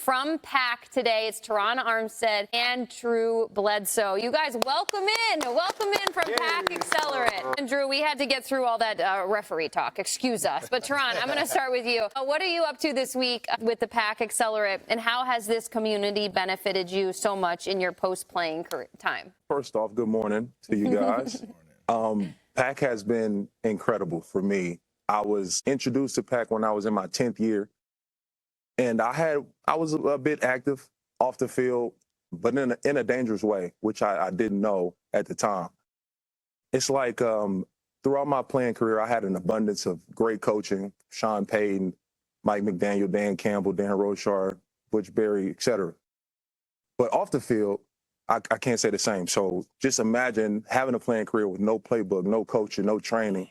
from PAC today. It's Terron Armstead and Drew Bledsoe. You guys, welcome in from PAC Accelerate. And Drew, we had to get through all that referee talk. Excuse us. But Terron, I'm going to start with you. What are you up to this week with the PAC Accelerate, and how has this community benefited you so much in your post-playing time? First off, good morning to you guys. PAC has been incredible for me. I was introduced to PAC when I was in my 10th year, and I was a bit active off the field, but in a dangerous way, which I didn't know at the time. It's like throughout my playing career, I had an abundance of great coaching: Sean Payton, Mike McDaniel, Dan Campbell, Dan Rochard, Butch Berry, etc. But off the field, I can't say the same. So just imagine having a playing career with no playbook, no coaching, no training.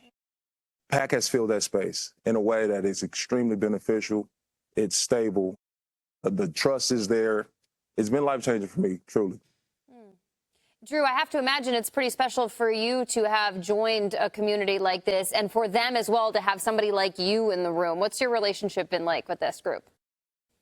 PAC has filled that space in a way that is extremely beneficial. It's stable. The trust is there. It's been life-changing for me, truly. Drew, I have to imagine it's pretty special for you to have joined a community like this, and for them as well to have somebody like you in the room. What's your relationship been like with this group?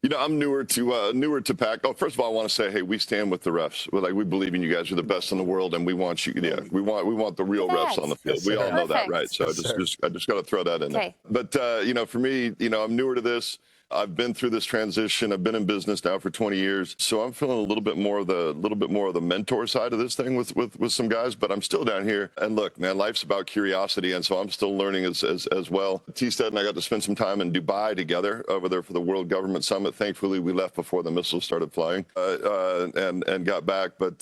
You know, I'm newer to PAC. Oh, first of all, I want to say, hey, we stand with the refs. We believe in you guys. You're the best in the world, and we want you. Yeah, we want the real refs on the field. We all know that, right? So I just got to throw that in there. But for me, I'm newer to this. I've been through this transition. I've been in business now for 20 years, so I'm feeling a little bit more of the mentor side of this thing with some guys. But I'm still down here. And look, man, life's about curiosity, and so I'm still learning as well. T-Stead and I got to spend some time in Dubai together over there for the World Government Summit. Thankfully, we left before the missiles started flying and got back. But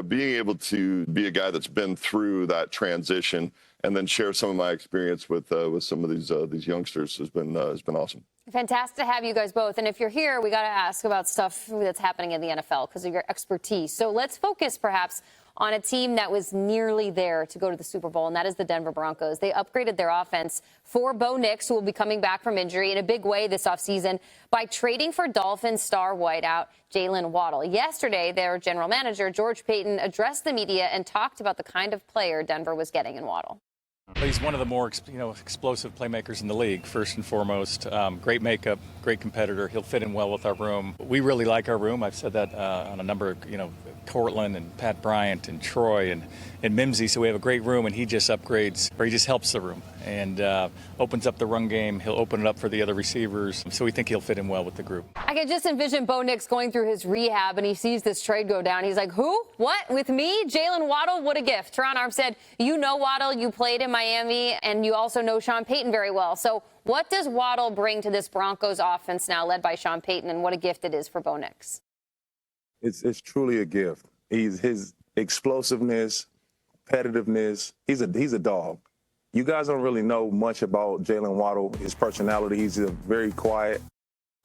being able to be a guy that's been through that transition and then share some of my experience with some of these youngsters has been awesome. Fantastic to have you guys both. And if you're here, we got to ask about stuff that's happening in the NFL because of your expertise. So let's focus perhaps on a team that was nearly there to go to the Super Bowl, and that is the Denver Broncos. They upgraded their offense for Bo Nix, who will be coming back from injury in a big way this offseason, by trading for Dolphins star wideout Jaylen Waddle. Yesterday, their general manager, George Paton, addressed the media and talked about the kind of player Denver was getting in Waddle. He's one of the more explosive playmakers in the league, first and foremost. Great makeup, great competitor. He'll fit in well with our room. We really like our room. I've said that on a number of, Cortland and Pat Bryant and Troy and Mimsy. So we have a great room, and he just upgrades, or he just helps the room and opens up the run game. He'll open it up for the other receivers. So we think he'll fit in well with the group. I can just envision Bo Nix going through his rehab, and he sees this trade go down. He's like, who? What? With me? Jaylen Waddle? What a gift. Terron Armstead, you know Waddle. You played in Miami, and you also know Sean Payton very well. So what does Waddle bring to this Broncos offense now led by Sean Payton, and what a gift it is for Bo Nix? It's truly a gift. His explosiveness, competitiveness, he's a dog. You guys don't really know much about Jaylen Waddle, his personality. He's a very quiet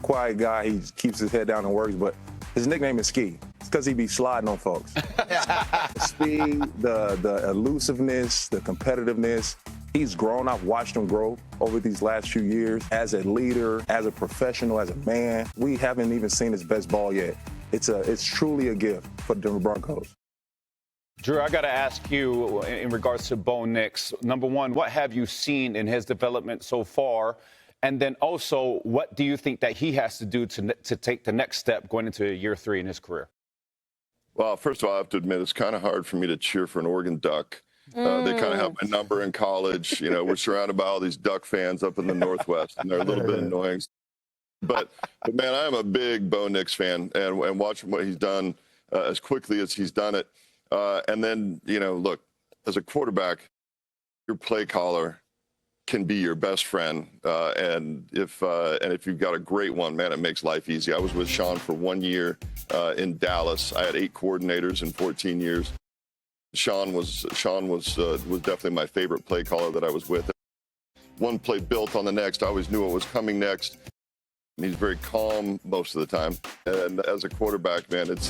guy. He keeps his head down and works, but his nickname is Ski. It's because he be sliding on folks. The speed, the elusiveness, the competitiveness. He's grown. I've watched him grow over these last few years as a leader, as a professional, as a man. We haven't even seen his best ball yet. It's truly a gift for the Denver Broncos. Drew, I got to ask you in regards to Bo Nix. Number one, what have you seen in his development so far? And then also, what do you think that he has to do to take the next step going into year 3 in his career? Well, first of all, I have to admit, it's kind of hard for me to cheer for an Oregon Duck. They kind of have my number in college. We're surrounded by all these Duck fans up in the Northwest, and they're a little bit annoying. But man, I am a big Bo Nix fan, and watching what he's done as quickly as he's done it. And then, look, as a quarterback, your play caller can be your best friend. And if you've got a great one, man, it makes life easy. I was with Sean for 1 year in Dallas. I had 8 coordinators in 14 years. Sean was definitely my favorite play caller that I was with. One play built on the next. I always knew what was coming next. He's very calm most of the time, and as a quarterback, man, it's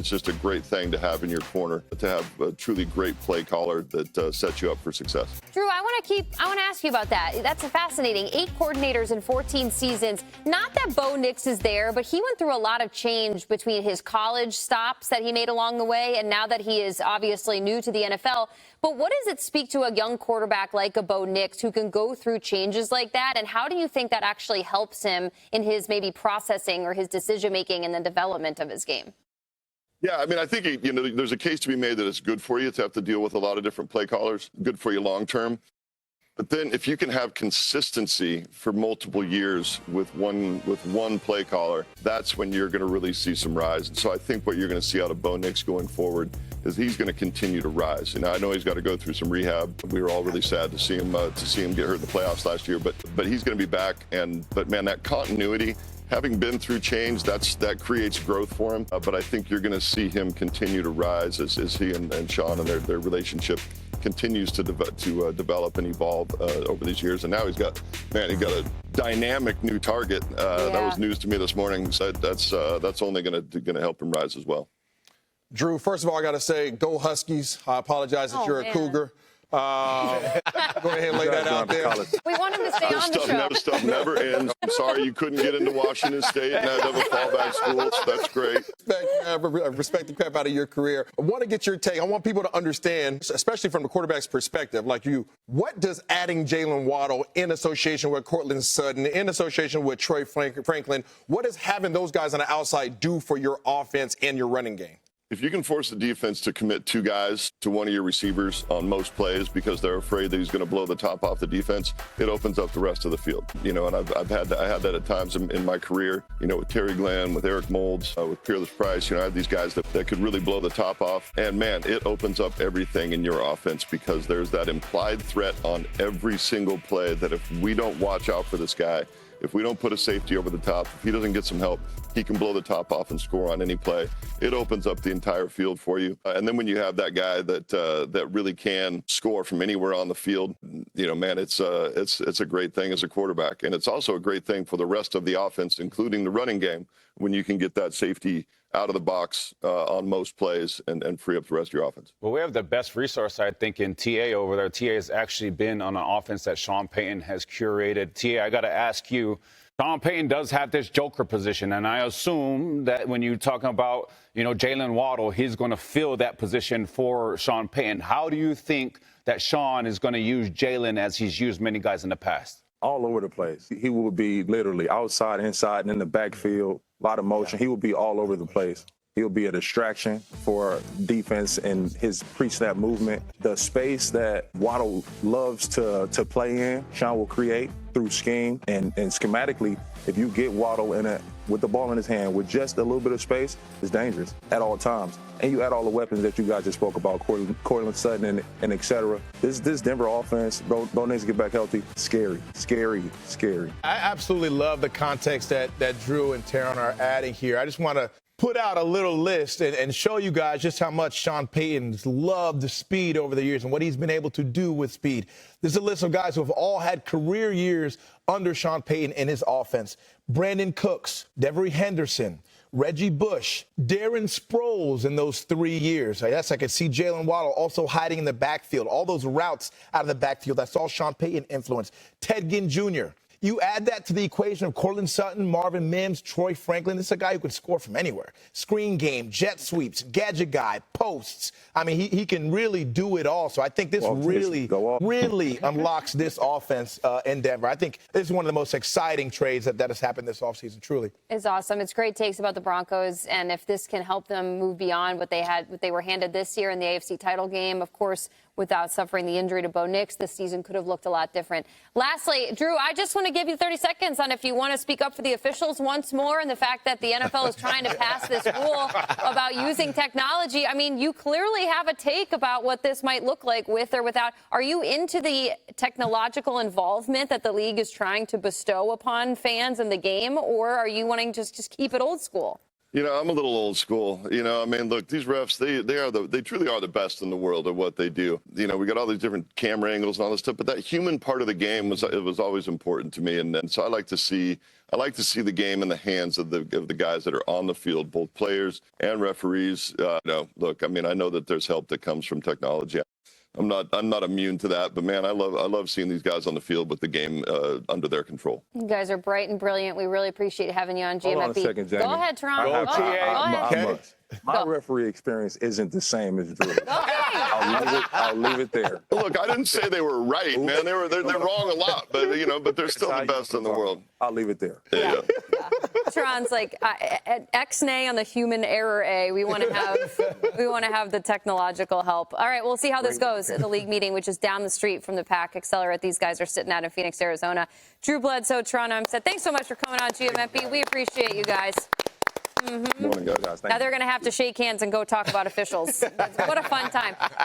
just a great thing to have in your corner, to have a truly great play caller that sets you up for success. Drew, I want to ask you about that. That's fascinating. 8 coordinators in 14 seasons. Not that Bo Nix is there, but he went through a lot of change between his college stops that he made along the way, and now that he is obviously new to the NFL. But what does it speak to a young quarterback like a Bo Nix who can go through changes like that? And how do you think that actually helps him in his maybe processing or or his decision-making and the development of his game? Yeah, I mean, I think, there's a case to be made that it's good for you to have to deal with a lot of different play callers, good for you long term. But then if you can have consistency for multiple years with one play caller, that's when you're going to really see some rise. And so I think what you're going to see out of Bo Nix going forward is he's going to continue to rise. I know he's got to go through some rehab. We were all really sad to see him get hurt in the playoffs last year, but he's going to be back. But man, that continuity, having been through change, that creates growth for him. But I think you're going to see him continue to rise as he and Sean and their relationship continues to develop and evolve over these years. And now he's got a dynamic new target. That was news to me this morning. So that's only going to help him rise as well. Drew, first of all, I got to say, go Huskies. I apologize that you're a Cougar. Go ahead and lay that out there. We want him to stay on the show. This stuff never ends. I'm sorry you couldn't get into Washington State and have a fallback school. That's great. I respect the crap out of your career. I want to get your take. I want people to understand, especially from the quarterback's perspective, like you, what does adding Jaylen Waddle in association with Courtland Sutton, in association with Troy Franklin, what does having those guys on the outside do for your offense and your running game? If you can force the defense to commit two guys to one of your receivers on most plays because they're afraid that he's going to blow the top off the defense, it opens up the rest of the field. And I had that at times in my career, with Terry Glenn, with Eric Moulds, with Peerless Price. I had these guys that could really blow the top off. And man, it opens up everything in your offense because there's that implied threat on every single play that if we don't watch out for this guy, if we don't put a safety over the top, if he doesn't get some help, he can blow the top off and score on any play. It opens up the entire field for you. And then when you have that guy that really can score from anywhere on the field, man, it's a great thing as a quarterback. And it's also a great thing for the rest of the offense, including the running game, when you can get that safety out of the box on most plays and free up the rest of your offense. Well, we have the best resource, I think, in TA over there. TA has actually been on an offense that Sean Payton has curated. TA, I got to ask you, Sean Payton does have this joker position, and I assume that when you're talking about, Jaylen Waddle, he's going to fill that position for Sean Payton. How do you think that Sean is going to use Jaylen as he's used many guys in the past? All over the place. He will be literally outside, inside, and in the backfield. A lot of motion. He will be all over the place. He'll be a distraction for defense and his pre-snap movement. The space that Waddle loves to play in, Sean will create through scheme and schematically. If you get Waddle with the ball in his hand with just a little bit of space, it's dangerous at all times. And you add all the weapons that you guys just spoke about, Courtland Sutton and et cetera. This Denver offense, Bo Nix get back healthy, scary. I absolutely love the context that Drew and Terron are adding here. I just want to put out a little list and show you guys just how much Sean Payton's loved the speed over the years and what he's been able to do with speed. This is a list of guys who have all had career years under Sean Payton in his offense. Brandon Cooks, Devery Henderson, Reggie Bush, Darren Sproles in those 3 years. Yes, I could see Jaylen Waddle also hiding in the backfield. All those routes out of the backfield, that's all Sean Payton influence. Ted Ginn Jr., you add that to the equation of Courtland Sutton, Marvin Mims, Troy Franklin. This is a guy who can score from anywhere. Screen game, jet sweeps, gadget guy, posts. I mean, he can really do it all. So I think this really unlocks this offense in Denver. I think this is one of the most exciting trades that has happened this offseason, truly. It's awesome. It's great takes about the Broncos, and if this can help them move beyond what they were handed this year in the AFC title game, of course, without suffering the injury to Bo Nix, this season could have looked a lot different. Lastly, Drew, I just want to give you 30 seconds on if you want to speak up for the officials once more and the fact that the NFL is trying to pass this rule about using technology. I mean, you clearly have a take about what this might look like with or without. Are you into the technological involvement that the league is trying to bestow upon fans in the game, or are you wanting to just keep it old school? I'm a little old school. I mean, look, these refs, they truly are the best in the world at what they do. We got all these different camera angles and all this stuff, but that human part of the game was always important to me. And so I like to see the game in the hands of the guys that are on the field, both players and referees. Look, I mean, I know that there's help that comes from technology. I'm not immune to that, but man, I love seeing these guys on the field with the game under their control. You guys are bright and brilliant. We really appreciate having you on GMFB. Hold on a second, Jamie. Go ahead, Terron. Go, TA. Go ahead. My referee experience isn't the same as Drew. I'll leave it there. Look, I didn't say they were right, man. They're wrong a lot, but but they're still the best in the world. I'll leave it there. Yeah. Terron's like X-nay on the human error A. We want to have the technological help. All right, we'll see how this goes at the league meeting, which is down the street from the PAC Accelerate. These guys are sitting out in Phoenix, Arizona. Drew Bledsoe, Terron Armstead, thanks so much for coming on GMFB. We appreciate you guys. Morning, guys. Now they're going to have to shake hands and go talk about officials. What a fun time.